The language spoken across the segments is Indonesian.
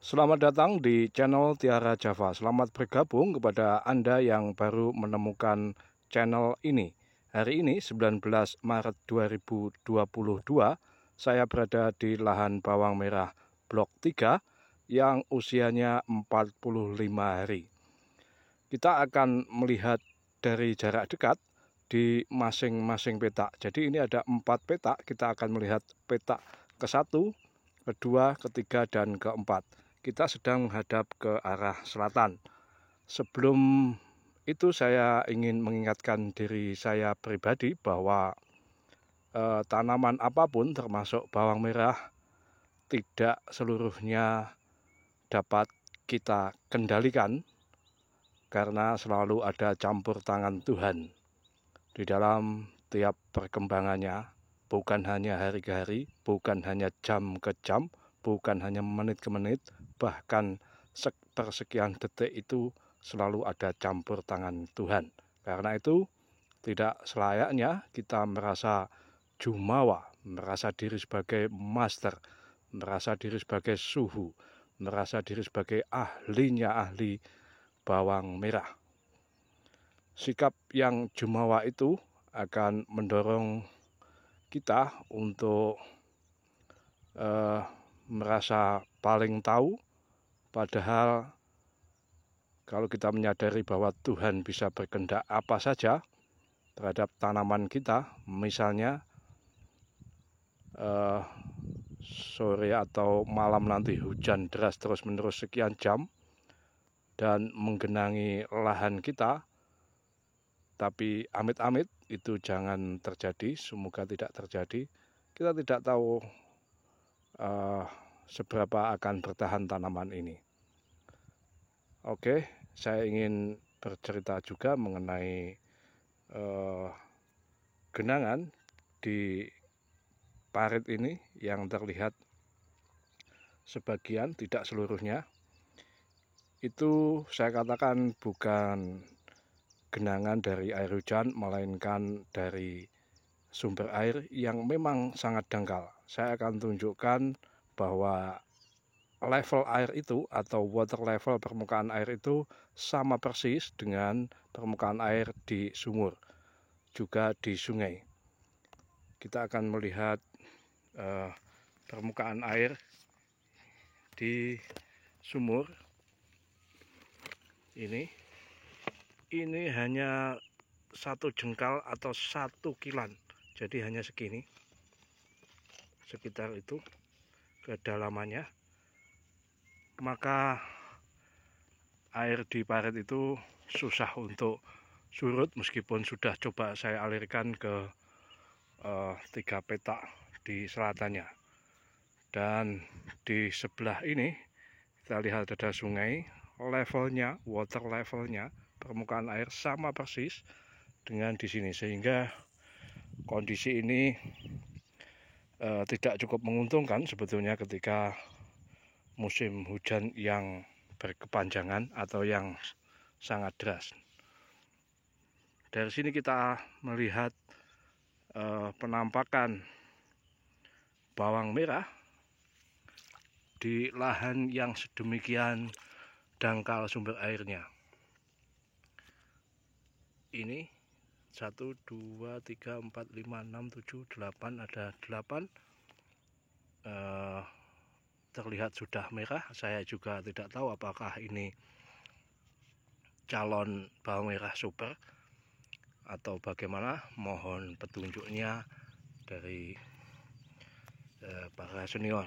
Selamat datang di channel Tiara Java. Selamat bergabung kepada Anda yang baru menemukan channel ini. Hari ini 19 Maret 2022, saya berada di lahan bawang merah Blok 3 yang usianya 45 hari. Kita akan melihat dari jarak dekat di masing-masing petak. Jadi ini ada 4 petak, kita akan melihat petak ke-1, kedua, ketiga, dan keempat. Kita sedang menghadap ke arah selatan. Sebelum itu saya ingin mengingatkan diri saya pribadi bahwa tanaman apapun termasuk bawang merah tidak seluruhnya dapat kita kendalikan karena selalu ada campur tangan Tuhan di dalam tiap perkembangannya, bukan hanya hari ke hari, bukan hanya jam ke jam, bukan hanya menit ke menit, bahkan persekian detik itu selalu ada campur tangan Tuhan. Karena itu tidak selayaknya kita merasa jumawa, merasa diri sebagai master, merasa diri sebagai suhu, merasa diri sebagai ahlinya ahli bawang merah. Sikap yang jumawa itu akan mendorong kita untuk merasa paling tahu, padahal kalau kita menyadari bahwa Tuhan bisa berkehendak apa saja terhadap tanaman kita, misalnya sore atau malam nanti hujan deras terus-menerus sekian jam dan menggenangi lahan kita, tapi amit-amit itu jangan terjadi, semoga tidak terjadi. Kita tidak tahu seberapa akan bertahan tanaman ini. Oke, saya ingin bercerita juga mengenai genangan di parit ini yang terlihat sebagian, tidak seluruhnya. Itu saya katakan bukan genangan dari air hujan, melainkan dari sumber air yang memang sangat dangkal. Saya akan tunjukkan bahwa level air itu atau water level permukaan air itu sama persis dengan permukaan air di sumur, juga di sungai. Kita akan melihat permukaan air di sumur ini hanya 1 jengkal atau 1 kilan, jadi hanya segini, sekitar itu kedalamannya. Maka air di parit itu susah untuk surut meskipun sudah coba saya alirkan ke 3 petak di selatannya. Dan di sebelah ini kita lihat ada sungai, levelnya, water levelnya, permukaan air sama persis dengan di sini, sehingga kondisi ini tidak cukup menguntungkan sebetulnya ketika musim hujan yang berkepanjangan atau yang sangat deras. Dari sini kita melihat penampakan bawang merah di lahan yang sedemikian dangkal sumber airnya. Ini 1, 2, 3, 4, 5, 6, 7, 8, ada 8 terlihat sudah merah. Saya juga tidak tahu apakah ini calon bawang merah super atau bagaimana. Mohon petunjuknya dari para senior.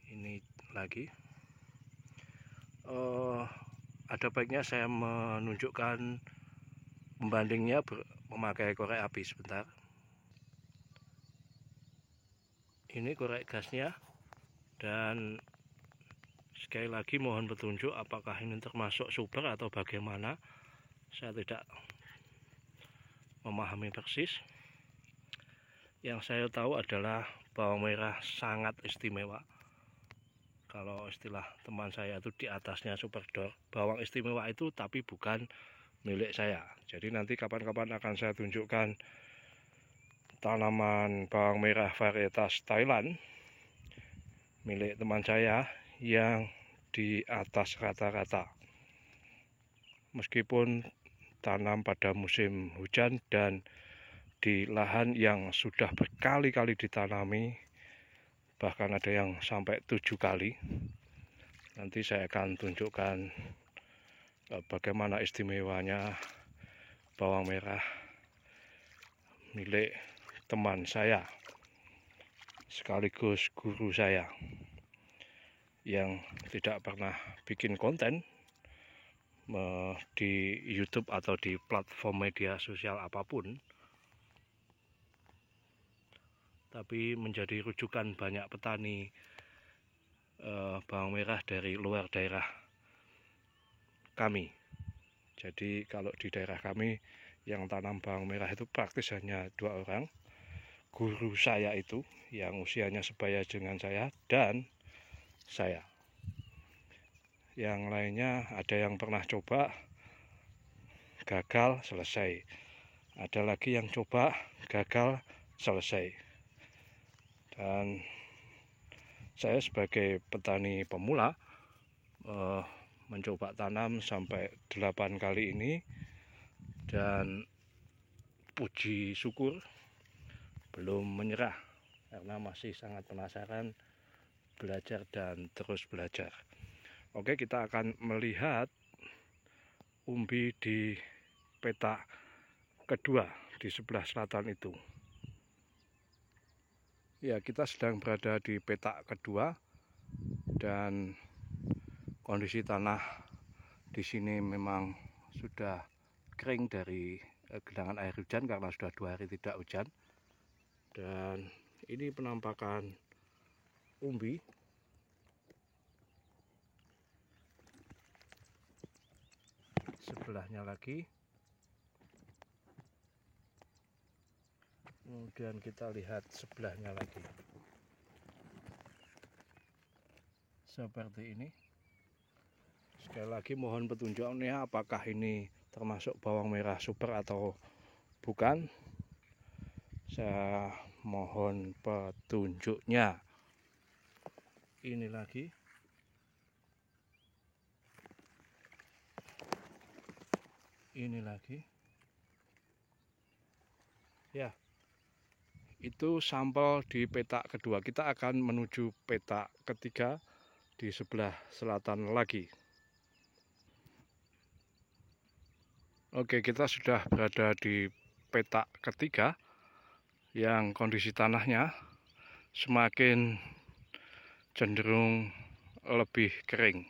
Ini lagi ada baiknya saya menunjukkan pembandingnya memakai korek api sebentar. Ini korek gasnya, dan sekali lagi mohon petunjuk apakah ini termasuk super atau bagaimana. Saya tidak memahami persis. Yang saya tahu adalah bawang merah sangat istimewa. Kalau istilah teman saya itu di atasnya superdor. Bawang istimewa itu tapi bukan milik saya. Jadi nanti kapan-kapan akan saya tunjukkan tanaman bawang merah varietas Thailand milik teman saya yang di atas rata-rata. Meskipun tanam pada musim hujan dan di lahan yang sudah berkali-kali ditanami, bahkan ada yang sampai 7 kali. Nanti saya akan tunjukkan bagaimana istimewanya bawang merah milik teman saya sekaligus guru saya yang tidak pernah bikin konten di YouTube atau di platform media sosial apapun, tapi menjadi rujukan banyak petani bawang merah dari luar daerah kami. Jadi kalau di daerah kami yang tanam bawang merah itu praktis hanya 2 orang. Guru saya itu yang usianya sebaya dengan saya dan saya. Yang lainnya ada yang pernah coba, gagal, selesai. Ada lagi yang coba, gagal, selesai. Dan saya sebagai petani pemula mencoba tanam sampai 8 kali ini, dan puji syukur belum menyerah karena masih sangat penasaran, belajar dan terus belajar. Oke, kita akan melihat umbi di petak kedua di sebelah selatan itu. Ya, kita sedang berada di petak kedua dan kondisi tanah di sini memang sudah kering dari genangan air hujan karena sudah 2 hari tidak hujan. Dan ini penampakan umbi. Sebelahnya lagi. Kemudian kita lihat sebelahnya lagi. Seperti ini. Sekali lagi mohon petunjuknya apakah ini termasuk bawang merah super atau bukan. Saya mohon petunjuknya. Ini lagi. Ini lagi. Ya. Itu sampel di petak kedua. Kita akan menuju petak ketiga di sebelah selatan lagi. Oke, kita sudah berada di petak ketiga yang kondisi tanahnya semakin cenderung lebih kering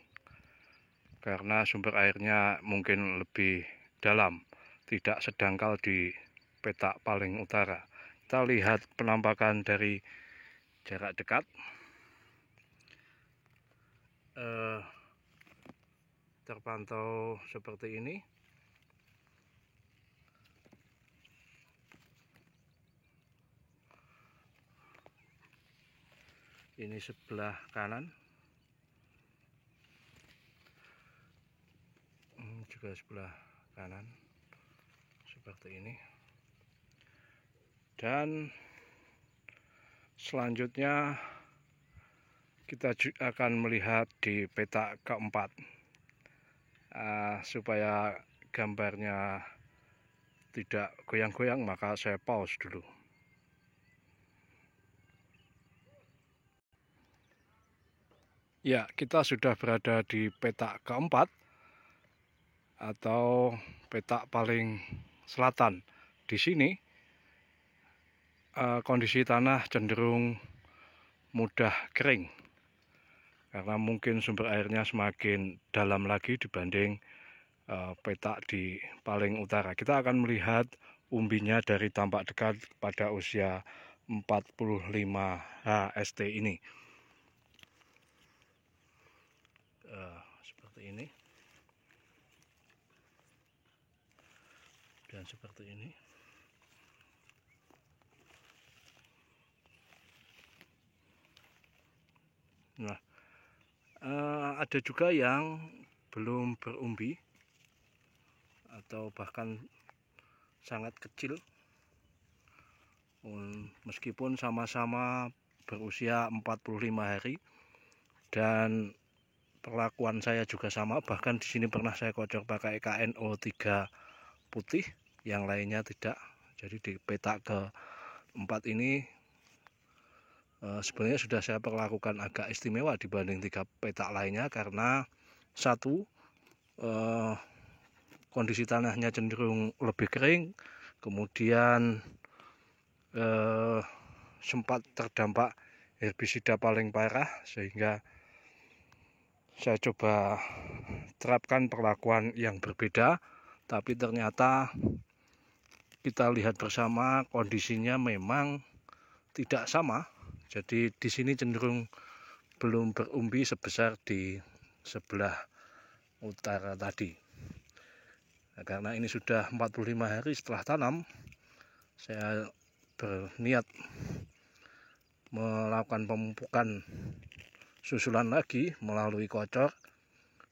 karena sumber airnya mungkin lebih dalam, tidak sedangkal di petak paling utara. Kita lihat penampakan dari jarak dekat. Terpantau seperti ini. Ini sebelah kanan. Juga sebelah kanan. Seperti ini. Dan selanjutnya kita akan melihat di petak keempat. Supaya gambarnya tidak goyang-goyang, maka saya pause dulu. Ya, kita sudah berada di petak keempat atau petak paling selatan. Di sini kondisi tanah cenderung mudah kering karena mungkin sumber airnya semakin dalam lagi dibanding petak di paling utara. Kita akan melihat umbinya dari tampak dekat pada usia 45 HST ini. Seperti ini dan seperti ini. Nah, ada juga yang belum berumbi atau bahkan sangat kecil, meskipun sama-sama berusia 45 hari. dan perlakuan saya juga sama. Bahkan di sini pernah saya kocok pakai KNO 3 putih, yang lainnya tidak. Jadi di petak keempat ini sebenarnya sudah saya perlakukan agak istimewa dibanding 3 petak lainnya, karena satu, kondisi tanahnya cenderung lebih kering, kemudian sempat terdampak herbisida paling parah, sehingga saya coba terapkan perlakuan yang berbeda. Tapi ternyata kita lihat bersama kondisinya memang tidak sama. Jadi di sini cenderung belum berumbi sebesar di sebelah utara tadi. Nah, karena ini sudah 45 hari setelah tanam, saya berniat melakukan pemupukan susulan lagi melalui kocor,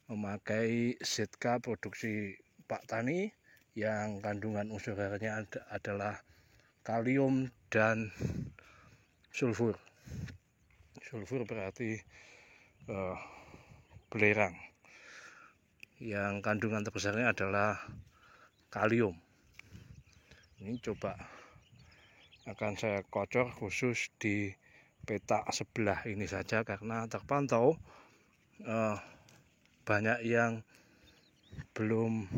memakai Zetka produksi Pak Tani yang kandungan unsur harinya adalah kalium dan sulfur. Sulfur berarti belerang. Yang kandungan terbesarnya adalah kalium. Ini coba akan saya kocor khusus di petak sebelah ini saja, karena terpantau banyak yang belum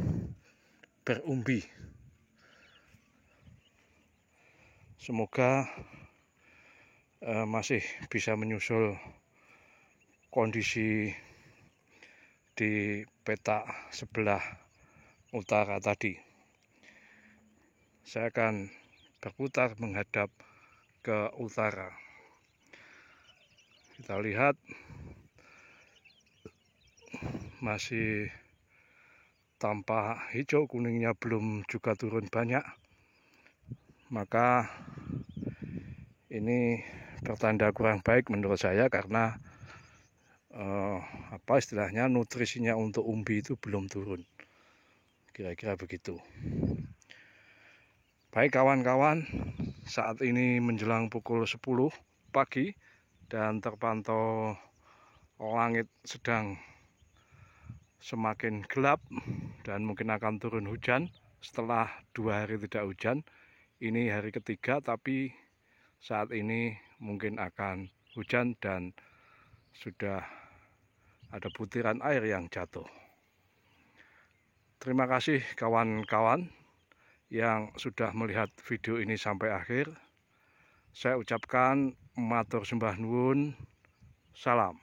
berumbi. Semoga masih bisa menyusul kondisi di petak sebelah utara tadi. Saya akan berputar menghadap ke utara. Kita lihat masih tampak hijau, kuningnya belum juga turun banyak. Maka ini pertanda kurang baik menurut saya, karena istilahnya nutrisinya untuk umbi itu belum turun, kira-kira begitu. Baik kawan-kawan, saat ini menjelang pukul 10 pagi dan terpantau langit sedang semakin gelap dan mungkin akan turun hujan setelah 2 hari tidak hujan. Ini hari ketiga, tapi saat ini mungkin akan hujan dan sudah ada butiran air yang jatuh. Terima kasih kawan-kawan yang sudah melihat video ini sampai akhir. Saya ucapkan matur sembah nuwun, salam.